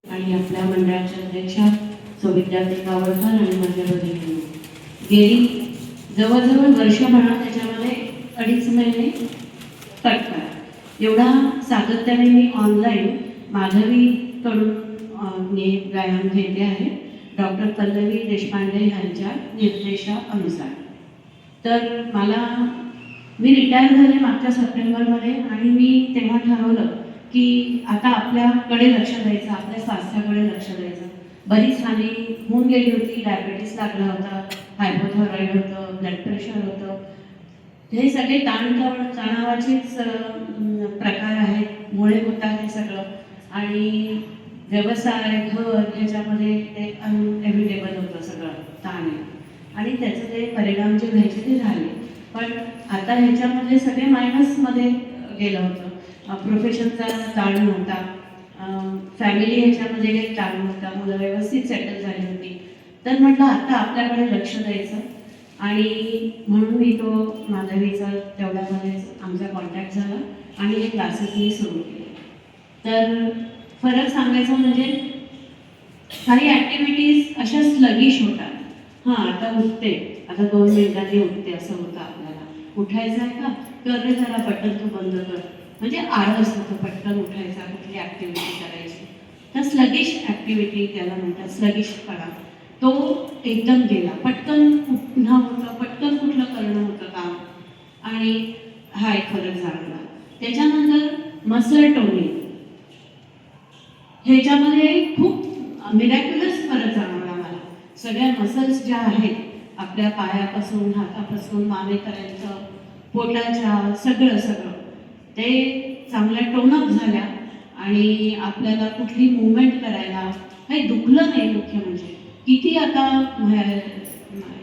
आणि आपल्या मंडळाच्या अध्यक्षा सौविद्यार्थी गावडकर आणि माझ्या भगिनी गेली जवळजवळ वर्षभरात त्याच्यामध्ये 2.5 महिने कटका एवढा सातत्याने मी ऑनलाईन माधवीकडून मी व्यायाम घेते आहे डॉक्टर पल्लवी देशपांडे यांच्या निर्देशानुसार. तर मी रिटायर झाले मागच्या सप्टेंबरमध्ये आणि मी तेव्हा ठरवलं की आता आपल्याकडे लक्ष द्यायचं, आपल्या स्वास्थ्याकडे लक्ष द्यायचं. बरीच हानी होऊन गेली होती. डायबिटीस लागला होता, हायपोथायरॉइड होतं, ब्लड प्रेशर होतं. हे सगळे तणावाचेच प्रकार आहेत, मुळे होतात हे सगळं. आणि व्यवसाय, घर ह्याच्यामध्ये ते अनएव्हिटेबल होतं सगळं ताण आणि त्याचे ते परिणाम जे व्हायचे ते झाले. पण आता ह्याच्यामध्ये सगळे मायनसमध्ये गेलं होतं. प्रोफेशनचा ताण नव्हता, फॅमिली ह्याच्यामध्ये काही ताण नव्हता, मुलं व्यवस्थित सेटल झाली होती. तर म्हटलं आता आपल्याकडे लक्ष द्यायचं आणि म्हणून मी तो माधवीचा तेवढ्यामध्ये आमचा कॉन्टॅक्ट झाला आणि हे क्लासेस मी सुरू केले. तर फरक सांगायचं म्हणजे काही ॲक्टिव्हिटीज अशा स्लगिश होतात. हां, आता उठते, आता 2 मिनिटांनी उठते असं होतं आपल्याला. उठायचं आहे का, कर रे जरा बटन तू बंद कर. म्हणजे आळस होतो पटकन उठायचा, कुठली ॲक्टिव्हिटी करायची. तर स्लगिश ॲक्टिव्हिटी त्याला म्हणतात, स्लगिशपणा तो एकदम गेला. पटकन उठणं होतं, पटकन कुठलं करणं होतं काम आणि हा एक फरक जाणवला. त्याच्यानंतर मसल टोनिंग ह्याच्यामध्ये खूप मिरॅक्युलस फरक जाणवला मला. सगळ्या मसल्स ज्या आहेत आपल्या पायापासून हातापासून मानेपर्यंत पोटाच्या सगळं ते चांगल्या टोनअप झाल्या आणि आपल्याला कुठली मुवमेंट करायला काही दुखलं नाही. मुख्य म्हणजे किती आता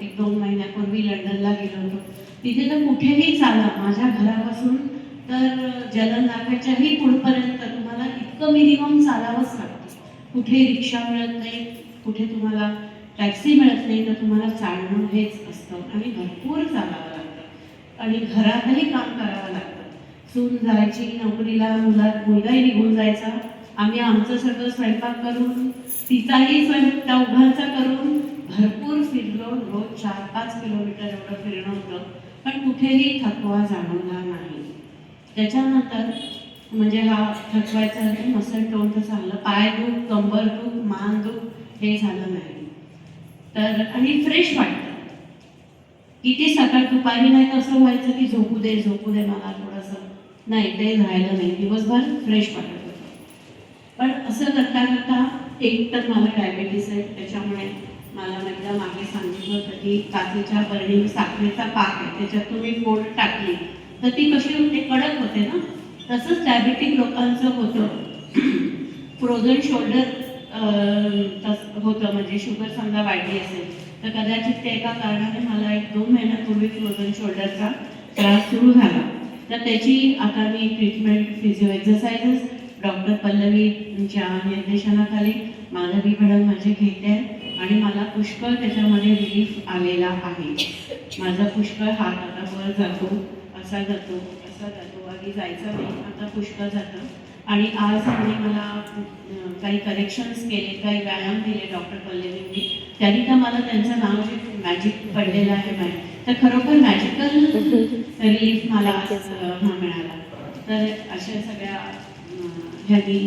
1-2 महिन्यापूर्वी लंडनला गेलो होतो, तिथे तर कुठेही चाला माझ्या घरापासून तर जलनाकाच्याही पुढपर्यंत तुम्हाला इतकं मिनिमम चालावंच लागतं. कुठे रिक्षा मिळत नाही, कुठे तुम्हाला टॅक्सी मिळत नाही, तर तुम्हाला चालणं हेच असतं आणि भरपूर चालावं लागतं आणि घरातही काम करावं लागतं. सून जायची नोकरीला, मुलगाही निघून जायचा. आम्ही आमचं सगळं स्वयंपाक करून, तिचाही स्वयंपाक त्या उघांचा करून भरपूर फिरलो. रोज 4-5 किलोमीटर एवढं फिरणं होतं, पण कुठेही थकवा जाणवला नाही. त्याच्यानंतर म्हणजे हा थकवायचा नाही, मसल टोन तर चांगलं, पाय दुख, कंबर दुख, मान दुख हे झालं नाही. तर आणि फ्रेश वाटतं. किती सकाळ दुपारी नाही तर असं व्हायचं की झोपू दे मला थोडंसं, नाही ते राहिलं नाही. दिवसभर फ्रेश वाटत होतं. पण असं करता करता एक तर मला डायबिटीस आहे, त्याच्यामुळे मला एकदा मागे सांगितलं होतं की काचेच्या बर्णी साखरेचा पाक आहे, त्याच्यात तुम्ही फोड टाकली तर ती कशी होते, कडक होते ना. तसंच डायबेटिक लोकांचं होतं. फ्रोझन शोल्डर होतं, म्हणजे शुगर समजा वाढली असेल तर कदाचित ते एका कारणाने मला 1-2 महिन्यापूर्वी फ्रोझन शोल्डरचा त्रास सुरू झाला. तर त्याची आता मी ट्रीटमेंट फिजिओ एक्झरसाइजेस डॉक्टर पल्लवींच्या निर्देशनाखाली माधवी मॅडम माझे घेते आहे आणि मला पुष्कळ त्याच्यामध्ये रिलीफ आलेला आहे. माझा पुष्कळ हात आता वर जातो, असा जातो, आधी जायचा नाही, आता पुष्कळ जातं. आणि आज त्यांनी मला काही करेक्शन्स केले, काही व्यायाम दिले डॉक्टर पल्लवींनी. त्यांनी तर मला त्यांचं नाव जे मॅजिक पडलेलं आहे तर खरोखर मॅजिकल रिलीफ मला मिळाला. तर अशा सगळ्या ह्यानी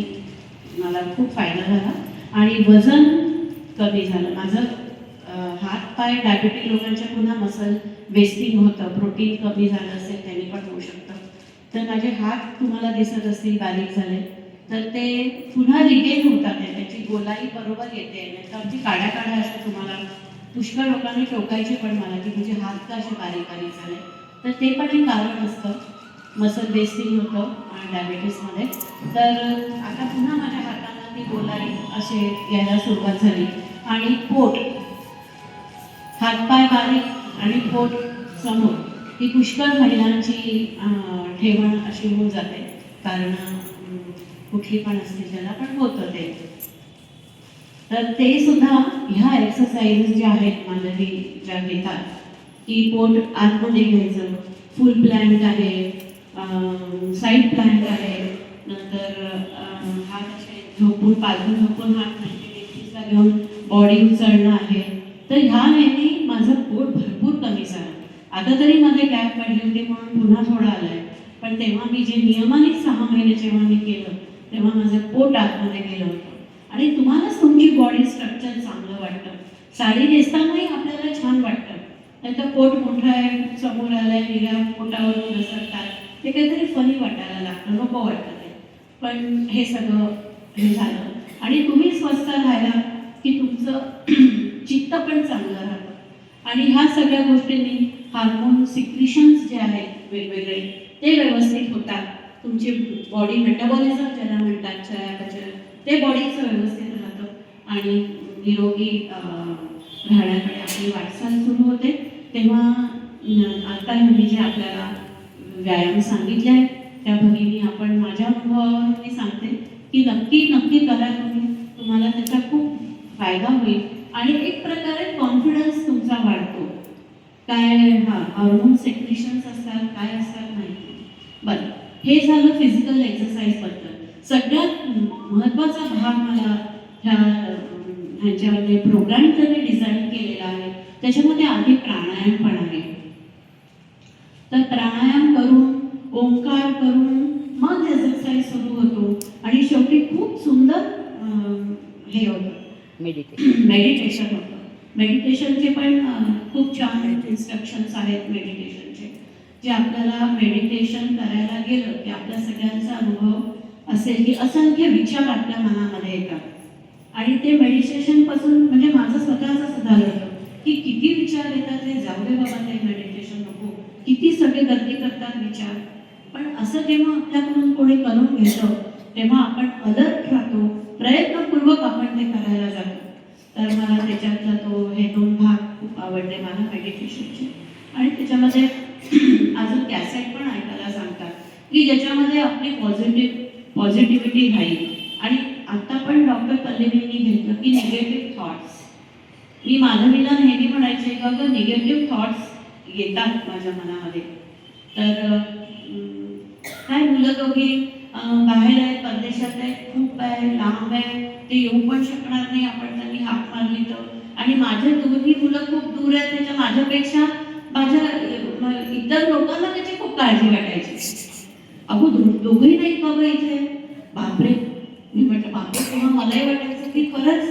मला खूप फायदा झाला आणि वजन कमी झालं माझं. हात पाय डायबेटिक लोकांच्या पुन्हा मसल वेस्टिंग होतं, प्रोटीन कमी झालं असेल त्यांनी पण होऊ शकतं. तर माझे हात तुम्हाला दिसत असतील बारीक झाले तर ते पुन्हा रिगेन होतात, त्याची गोलाई बरोबर येते. तर आमची काड्या अशा तुम्हाला पुष्कळ लोकांनी टोकायचे पण मला की तुझे हात का असे बारीक झाले. तर ते पण एक कारण असतं, मसल वेस्टिंग होतं डायबिटीसमध्ये. तर आता पुन्हा माझ्या हातांना ती गोलाई असे यायला सुरुवात झाली आणि पोट, हातपाय बारीक आणि पोट समोर ही पुष्कळ महिलांची ठेवण अशी होऊन जाते, कारण कुठली पण असते त्याला पण होतं ते. तर ते सुद्धा ह्या एक्सरसाइजेस ज्या आहेत माधवी ज्या घेतात की पोट आतमध्ये घ्यायचं, फुल प्लॅन्ट आहे, साईड प्लॅन्ट आहे, नंतर हात असे झोपून पालथून झोपून हात 1921ला घेऊन बॉडी उचलणं आहे. तर ह्या ह्यानी माझं पोट भरपूर कमी झालं. आता तरी मध्ये गॅप पडली होती म्हणून पुन्हा थोडं आलंय, पण तेव्हा मी जे नियमाने 6 महिने जेव्हा मी केलं तेव्हा माझं पोट आतमध्ये गेलं होतं. आणि तुम्हालाच तुमची बॉडी स्ट्रक्चर चांगलं वाटतं, साडी नेसतानाही आपल्याला छान वाटतं. नाही तर पोट मोठं आहे, समोर आलंय, निऱ्या पोटावरून घसरतात, ते काहीतरी फनी वाटायला लागतं, नको वाटतं ते. पण हे सगळं हे झालं आणि तुम्ही स्वस्थ राहायला की तुमचं चित्त पण चांगलं राहतं आणि ह्या सगळ्या गोष्टींनी हार्मोन सिक्रिशन्स जे आहेत वेगवेगळे ते व्यवस्थित होतात. तुमची बॉडी मेटाबॉलिझम ज्याला म्हणतात, चयापचय, ते बॉडीचं व्यवस्थित राहतं आणि निरोगी राहण्याकडे आपली वाटचाल सुरू होते. तेव्हा आता मी जे आपल्याला व्यायाम सांगितले आहेत त्या भगिनी आपण माझ्या अनुभवावरून मी सांगते की नक्की नक्की करा तुम्ही, तुम्हाला त्याचा खूप फायदा होईल आणि एक प्रकारे कॉन्फिडन्स तुमचा वाढतो. काय हार्मोन सेक्रेशन्स असतात, काय असतात माहिती. बरं, हे झालं फिजिकल एक्सरसाइजबद्दल. सगळ्यात महत्त्वाचा भाग मला ह्याच्यामध्ये प्रोग्राम जर मी डिझाईन केलेला आहे त्याच्यामध्ये आधी प्राणायाम पण आहे. तर प्राणायाम करून ओंकार करून मग एक्सरसाइज सुरू होतो आणि शेवटी खूप सुंदर हे होतं, मेडिटेशन होतं. मेडिटेशनचे पण खूप छान इन्स्ट्रक्शन्स आहेत मेडिटेशनचे, जे आपल्याला मेडिटेशन करायला गेलं की आपल्या सगळ्यांचा अनुभव असेल की असंख्य विचार आपल्या मनामध्ये येतात आणि ते मेडिटेशनपासून म्हणजे माझं स्वतःचं असं झालं होतं की किती विचार येतात, ते जाऊ दे बाबा, ते मेडिटेशन नको, किती सगळे गर्दी करतात विचार. पण असं जेव्हा आपल्याकडून कोणी करून घेतं तेव्हा आपण अलर्ट राहतो, प्रयत्नपूर्वक आपण ते करायला जातो. तर मला त्याच्यातला हे 2 भाग खूप आवडले मला मेडिटेशनचे. आणि त्याच्यामध्ये अजून कॅसेट पण ऐकायला सांगतात की ज्याच्यामध्ये आपली पॉझिटिव्हिटी राहील. आणि आता पण डॉक्टर पल्लवींनी घेतलं की निगेटिव्ह थॉट्स. मी माधवीला नेहमी म्हणायचे का गं निगेटिव्ह थॉट्स येतात माझ्या मनामध्ये. तर काय मुलं दोघी बाहेर आहेत, परदेशात आहेत, खूप आहे, लांब आहे, ते येऊ पण शकणार नाही आपण त्यांनी हाक मारली तर. आणि माझे दोन्ही मुलं खूप दूर आहेत, त्याच्या माझ्यापेक्षा माझ्या इतर लोकांना त्याची खूप काळजी वाटायची. अगो दोघंही नाही का गं इथे, बापरे. मी म्हटलं बापरे, तेव्हा मलाही वाटायचं की खरंच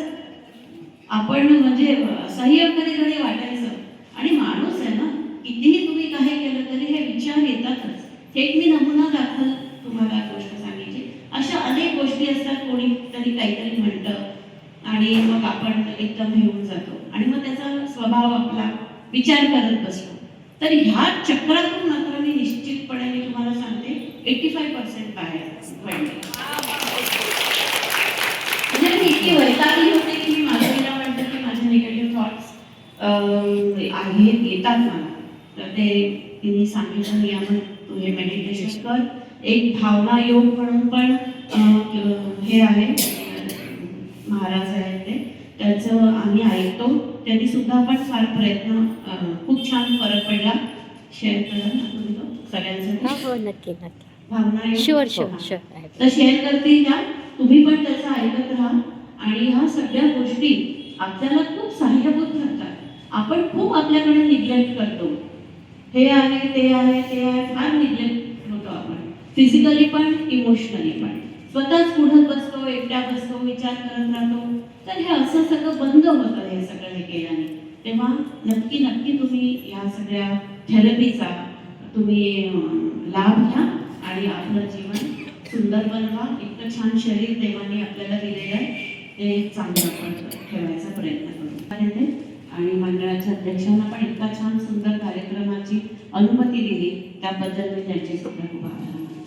आपण म्हणजे असह्य कधी कधी वाटायचं. आणि माणूस आहे ना, कितीही तुम्ही काही केलं तरी हे विचार येतातच. हे एक मी नमुना दाखल तुम्हाला गोष्ट सांगितली. अशा अनेक गोष्टी असतात, कोणी तरी काहीतरी म्हणतं आणि मग आपण एकदम घेऊन जातो आणि मग त्याचा स्वभाव आपला विचार करत बसतो. तर ह्या चक्रातून मात्र मी निश्चितपणे मी तुम्हाला सांगते 85% बाहेर पडले. म्हणजे मी इतकी वैतागली होते की मी माधवीला म्हणते की माझे निगेटिव्ह थॉट्स येतात मला. तर ते तिने सांगितलं नियमन, तू हे मेडिटेशन कर. एक भावना योग म्हणून पण हे आहे, महाराज आहेत ते, त्याचं आम्ही ऐकतो. त्यांनी सुद्धा पण फार प्रयत्न, खूप छान फरक पडला. शेअर करा ना तुम्ही तो सगळ्यांसाठी. हो नक्की नक्की, भावना शुअर योग शुअर शुअर. तर शेअर करते का तुम्ही पण त्याचं ऐकत राहा. आणि ह्या सगळ्या गोष्टी आपल्याला खूप सहाय्यभूत ठरतात. आपण खूप आपल्याकडे निग्लेक्ट करतो, हे आहे ते आहे ते आहे, फार निग्लेक्ट होतो आपण, फिजिकली पण इमोशनली पण. स्वतःच पुढे बसतो, एकट्या बसतो, विचार करत राहतो. तर हे असं सगळं बंद होतं हे सगळं हे केल्याने. तेव्हा नक्की नक्की तुम्ही या सगळ्या थेरपीचा तुम्ही लाभ घ्या आणि आपलं जीवन सुंदर बनवा. इतकं छान शरीर देवाने आपल्याला दिलेलं आहे, ते चांगलं आपण ठेवायचा प्रयत्न करू. आणि मंडळाच्या अध्यक्षांना पण इतका छान सुंदर कार्यक्रमाची अनुमती दिली त्याबद्दल मी त्यांचे सुद्धा खूप आभार मानते.